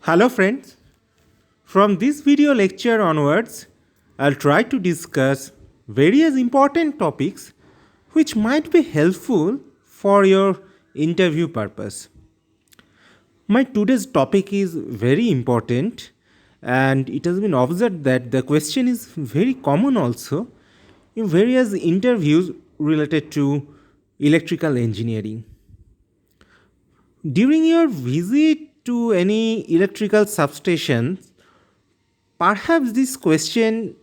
Hello friends, from this video lecture onwards, I'll try to discuss various important topics which might be helpful for your interview purpose. My today's topic is very important and it has been observed that the question is very common also in various interviews related to electrical engineering. During your visit to any electrical substation, perhaps this question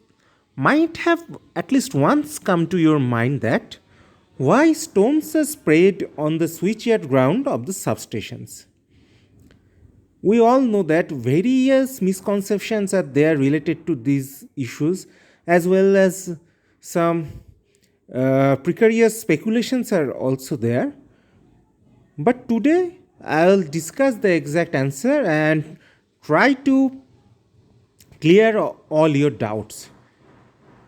might have at least once come to your mind that why stones are sprayed on the switchyard ground of the substations. We all know that various misconceptions are there related to these issues, as well as some precarious speculations are also there. But today I'll discuss the exact answer and try to clear all your doubts.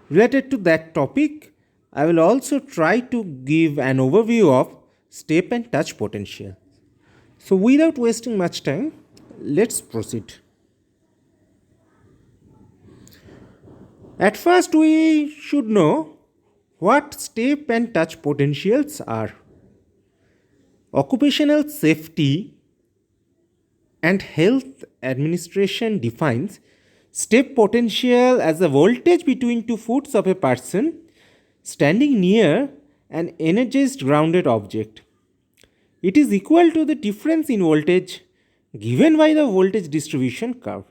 Related to that topic, I will also try to give an overview of step and touch potential. So, without wasting much time, let's proceed. At first, we should know what step and touch potentials are. Occupational Safety and Health Administration defines step potential as the voltage between two foots of a person standing near an energized grounded object. It is equal to the difference in voltage given by the voltage distribution curve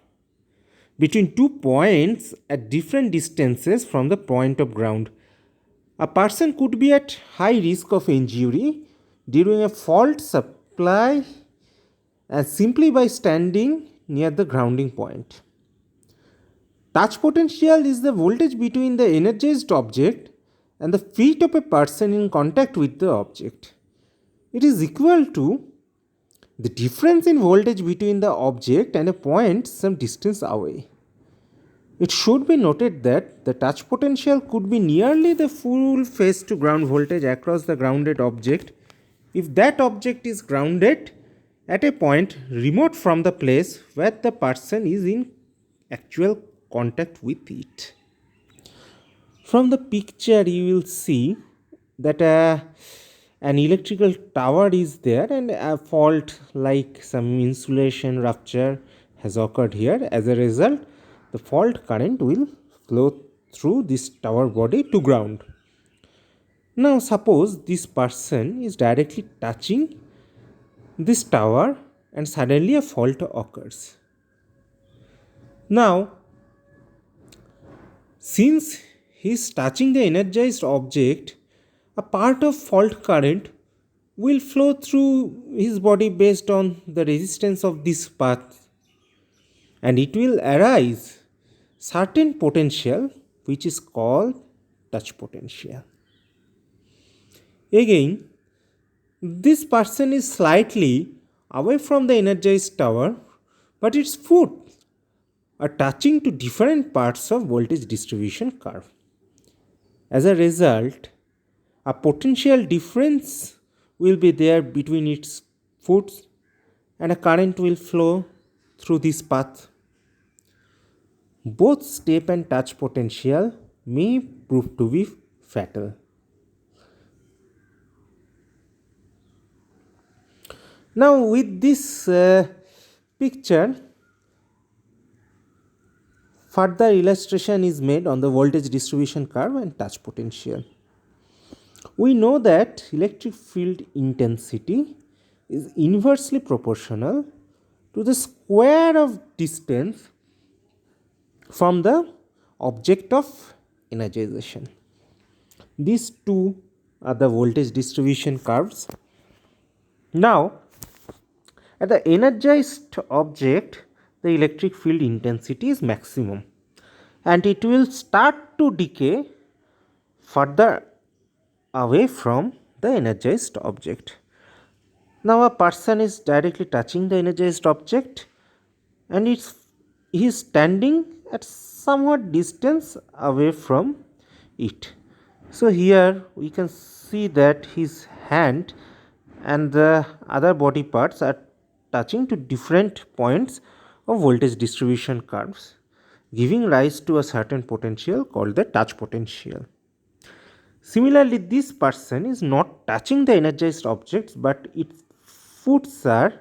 between 2 points at different distances from the point of ground. A person could be at high risk of injury during a fault supply and simply by standing near the grounding point. Touch potential is the voltage between the energized object and the feet of a person in contact with the object. It is equal to the difference in voltage between the object and a point some distance away. It should be noted that the touch potential could be nearly the full phase to ground voltage across the grounded object if that object is grounded at a point remote from the place where the person is in actual contact with it. From the picture, you will see that an electrical tower is there and a fault like some insulation rupture has occurred here. As a result, the fault current will flow through this tower body to ground. Now, suppose this person is directly touching this tower and suddenly a fault occurs. Now, since he is touching the energized object, a part of fault current will flow through his body based on the resistance of this path, and it will arise certain potential which is called touch potential. Again, this person is slightly away from the energized tower, but its foot are touching to different parts of voltage distribution curve. As a result, a potential difference will be there between its foot and a current will flow through this path. Both step and touch potential may prove to be fatal. Now, with this picture, further illustration is made on the voltage distribution curve and touch potential. We know that electric field intensity is inversely proportional to the square of distance from the object of energization. These two are the voltage distribution curves. Now, at the energized object, the electric field intensity is maximum and it will start to decay further away from the energized object. Now, a person is directly touching the energized object and he is standing at somewhat distance away from it. So, here we can see that his hand and the other body parts are touching to different points of voltage distribution curves, giving rise to a certain potential called the touch potential. Similarly, this person is not touching the energized objects, but its foot are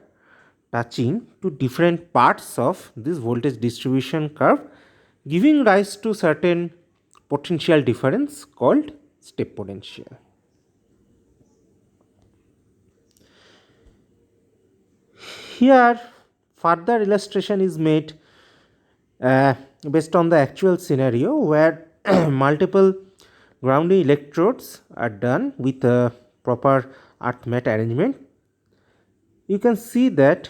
touching to different parts of this voltage distribution curve, giving rise to certain potential difference called step potential. Here further illustration is made based on the actual scenario where multiple grounding electrodes are done with a proper earth mat arrangement. You can see that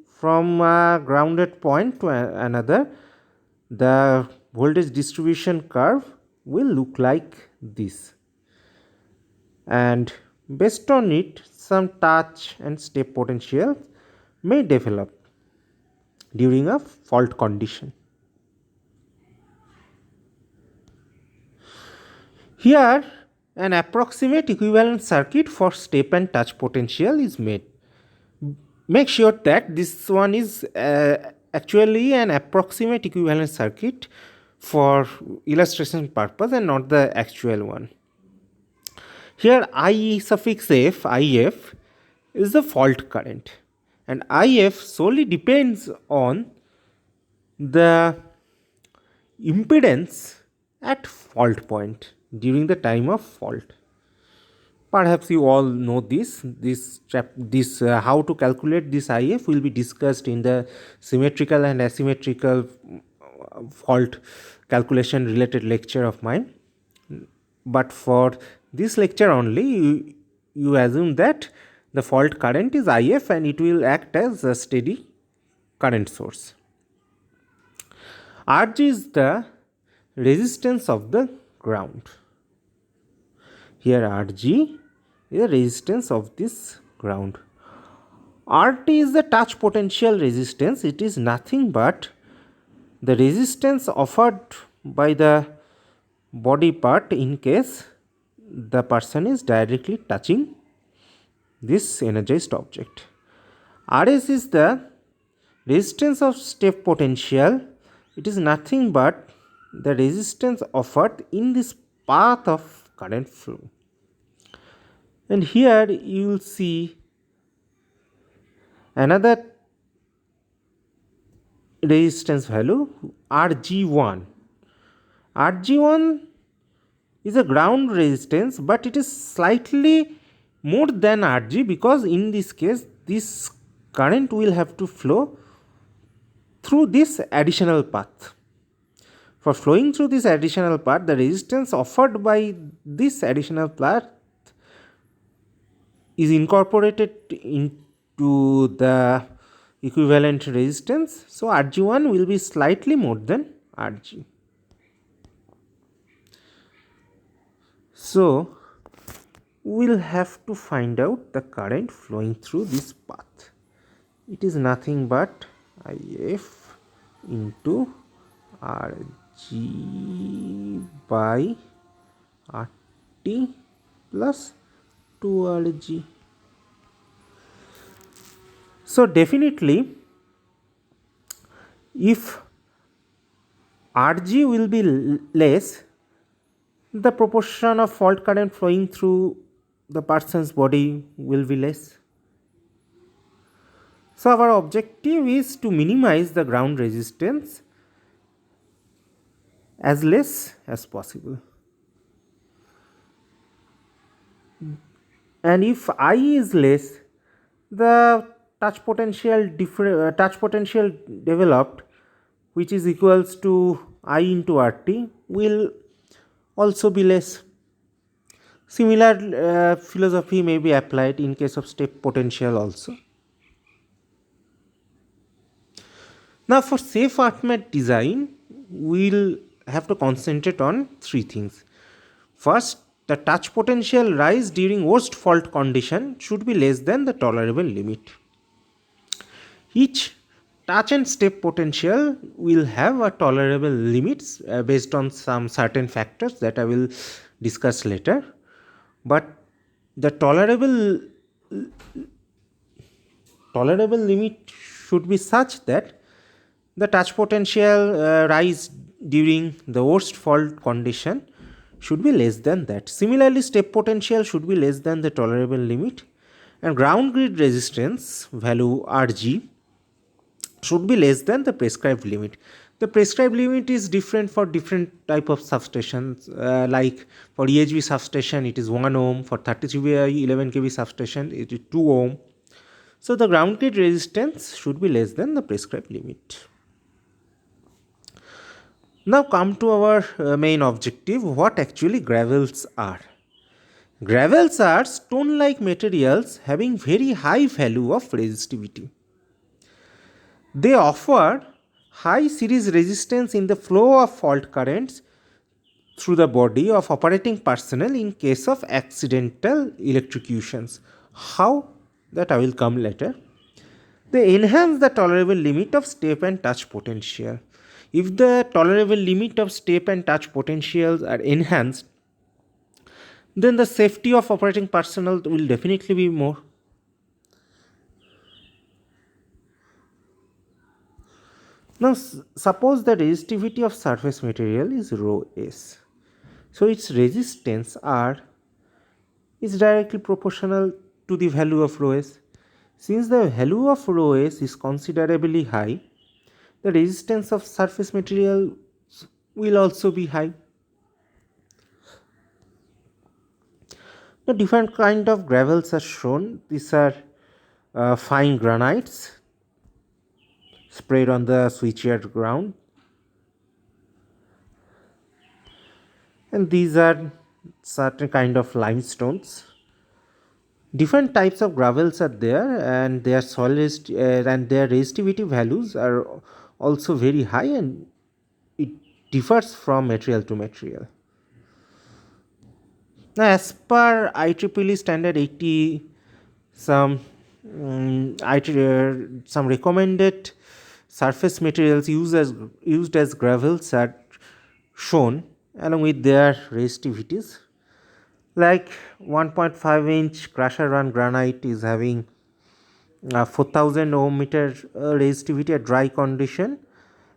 from a grounded point to another, the voltage distribution curve will look like this, and based on it some touch and step potentials may develop during a fault condition. Here an approximate equivalent circuit for step and touch potential is made. Make sure that this one is actually an approximate equivalent circuit for illustration purpose and not the actual one. Here I suffix f, if, is the fault current, and if solely depends on the impedance at fault point during the time of fault. Perhaps you all know this how to calculate this if will be discussed in the symmetrical and asymmetrical fault calculation related lecture of mine, but for this lecture only you assume that the fault current is if and it will act as a steady current source. Rg is the resistance of the ground. Here Rg is the resistance of this ground. RT is the touch potential resistance. It is nothing but the resistance offered by the body part in case the person is directly touching this energized object. Rs is the resistance of step potential. It is nothing but the resistance offered in this path of current flow. And here you will see another resistance value, Rg1. Rg1 is a ground resistance, but it is slightly more than Rg because in this case this current will have to flow through this additional path. For flowing through this additional path, the resistance offered by this additional path is incorporated into the equivalent resistance. So Rg1 will be slightly more than Rg. So we will have to find out the current flowing through this path. It is nothing but If into Rg by Rt plus 2Rg. So definitely if Rg will be less, the proportion of fault current flowing through the person's body will be less. So our objective is to minimize the ground resistance as less as possible. And if I is less, the touch potential developed, which is equals to I into RT, will also be less. Similar philosophy may be applied in case of step potential also. Now for safe earth mat design, we will have to concentrate on three things. First, the touch potential rise during worst fault condition should be less than the tolerable limit. Each touch and step potential will have a tolerable limits based on some certain factors that I will discuss later, but the tolerable limit should be such that The touch potential rise during the worst fault condition should be less than that. Similarly, step potential should be less than the tolerable limit, and ground grid resistance value Rg should be less than the prescribed limit. The prescribed limit is different for different type of substations. Like for EHV substation, it is 1 ohm. For 33 by 11 kV substation, it is 2 ohm. So the ground grid resistance should be less than the prescribed limit. Now come to our main objective, what actually gravels are. Gravels are stone-like materials having very high value of resistivity. They offer high series resistance in the flow of fault currents through the body of operating personnel in case of accidental electrocutions. How? That I will come later. They enhance the tolerable limit of step and touch potential. If the tolerable limit of step and touch potentials are enhanced, then the safety of operating personnel will definitely be more. Now, suppose the resistivity of surface material is rho s. So, its resistance R is directly proportional to the value of rho s. Since the value of rho s is considerably high, the resistance of surface material will also be high. The different kind of gravels are shown. These are fine granites sprayed on the switchyard ground, and these are certain kind of limestones. Different types of gravels are there, and their and their resistivity values are also very high, and it differs from material to material. Now, as per IEEE standard 80, some some recommended surface materials used as gravels are shown along with their resistivities. Like 1.5 inch crusher run granite is having 4000 ohm meter resistivity at dry condition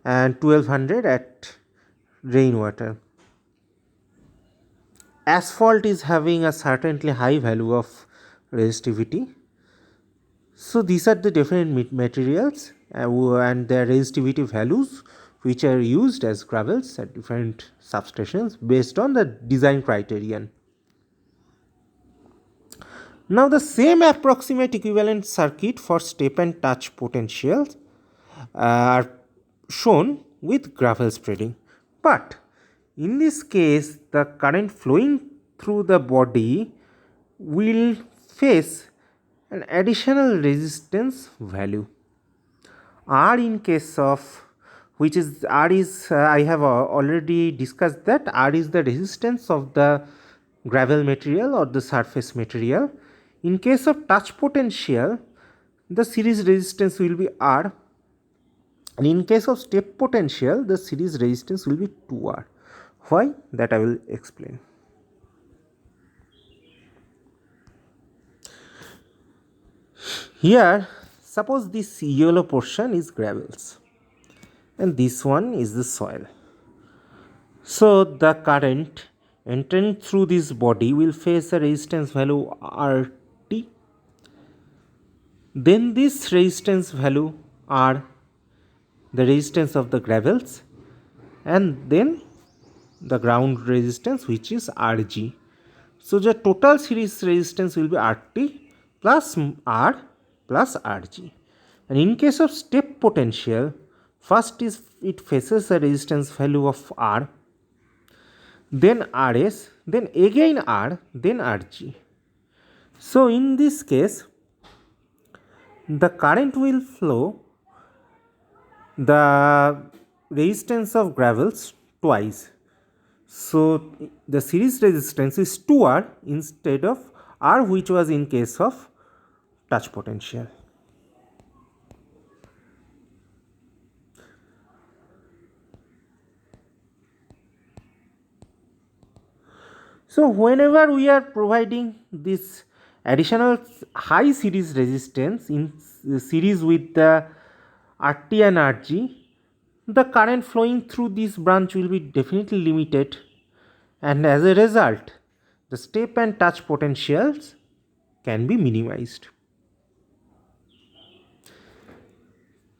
and 1200 at rainwater. Asphalt is having a certainly high value of resistivity. So these are the different materials and their resistivity values which are used as gravels at different substations based on the design criterion. Now the same approximate equivalent circuit for step and touch potentials are shown with gravel spreading, but in this case the current flowing through the body will face an additional resistance value R in case of which is R is I have already discussed that R is the resistance of the gravel material or the surface material. In case of touch potential, the series resistance will be R, and in case of step potential, the series resistance will be 2R. Why? That I will explain. Here, suppose this yellow portion is gravels and this one is the soil. So the current entering through this body will face a resistance value RT. Then this resistance value R, the resistance of the gravels, and then the ground resistance which is Rg. So the total series resistance will be RT plus R plus Rg. And in case of step potential, first is it faces a resistance value of R, then Rs, then again R, then Rg. So in this case, the current will flow the resistance of gravels twice. So the series resistance is 2R instead of R, which was in case of touch potential. So whenever we are providing this additional high series resistance in series with the RT and RG, the current flowing through this branch will be definitely limited, and as a result the step and touch potentials can be minimized.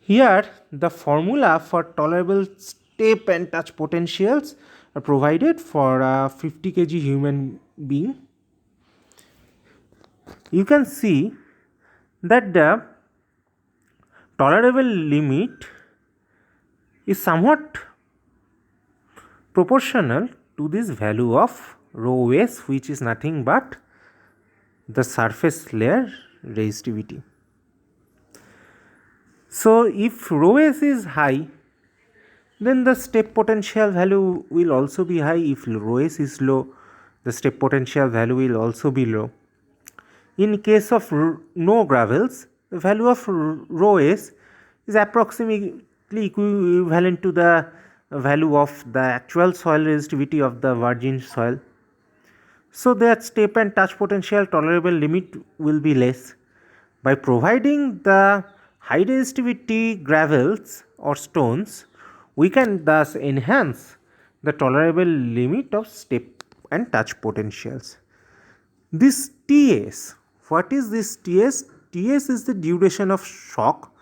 Here the formula for tolerable step and touch potentials are provided for a 50 kg human being. You can see that the tolerable limit is somewhat proportional to this value of rho s, which is nothing but the surface layer resistivity. So if rho s is high, then the step potential value will also be high. If rho s is low, the step potential value will also be low. In case of no gravels, the value of rho s is approximately equivalent to the value of the actual soil resistivity of the virgin soil. So that step and touch potential tolerable limit will be less. By providing the high resistivity gravels or stones, we can thus enhance the tolerable limit of step and touch potentials. This Ts, what is this Ts? Ts is the duration of shock,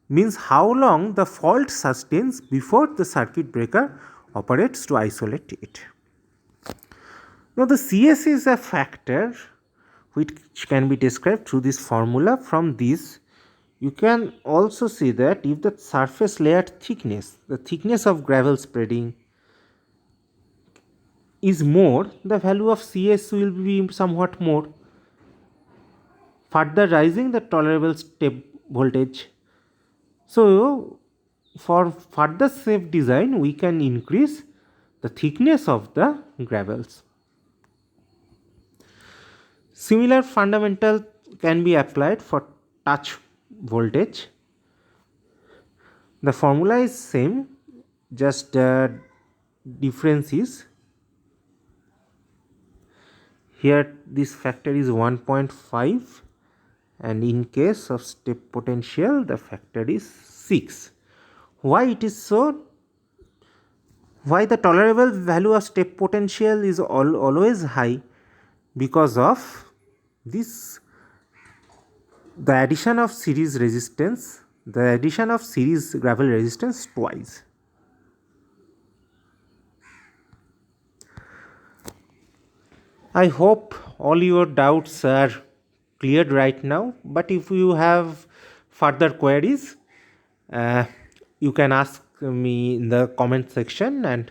means how long the fault sustains before the circuit breaker operates to isolate it. Now the Cs is a factor which can be described through this formula. From this you can also see that if the surface layer thickness, the thickness of gravel spreading is more, the value of Cs will be somewhat more, further rising the tolerable step voltage. So for further safe design we can increase the thickness of the gravels. Similar fundamental can be applied for touch voltage. The formula is same, just the difference is here this factor is 1.5, and in case of step potential the factor is 6. Why it is so? Why the tolerable value of step potential is always high? Because of this, the addition of series resistance, the addition of series gravel resistance twice. I hope all your doubts are cleared right now, but if you have further queries, you can ask me in the comment section and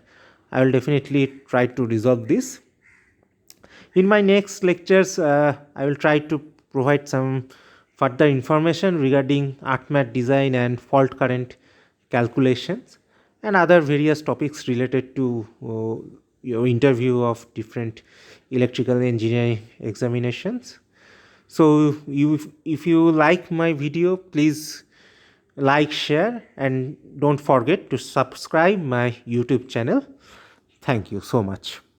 I will definitely try to resolve this. In my next lectures, I will try to provide some further information regarding ArcMat design and fault current calculations and other various topics related to your interview of different electrical engineering examinations. So if you like my video, please like, share, and don't forget to subscribe my YouTube channel. Thank you so much.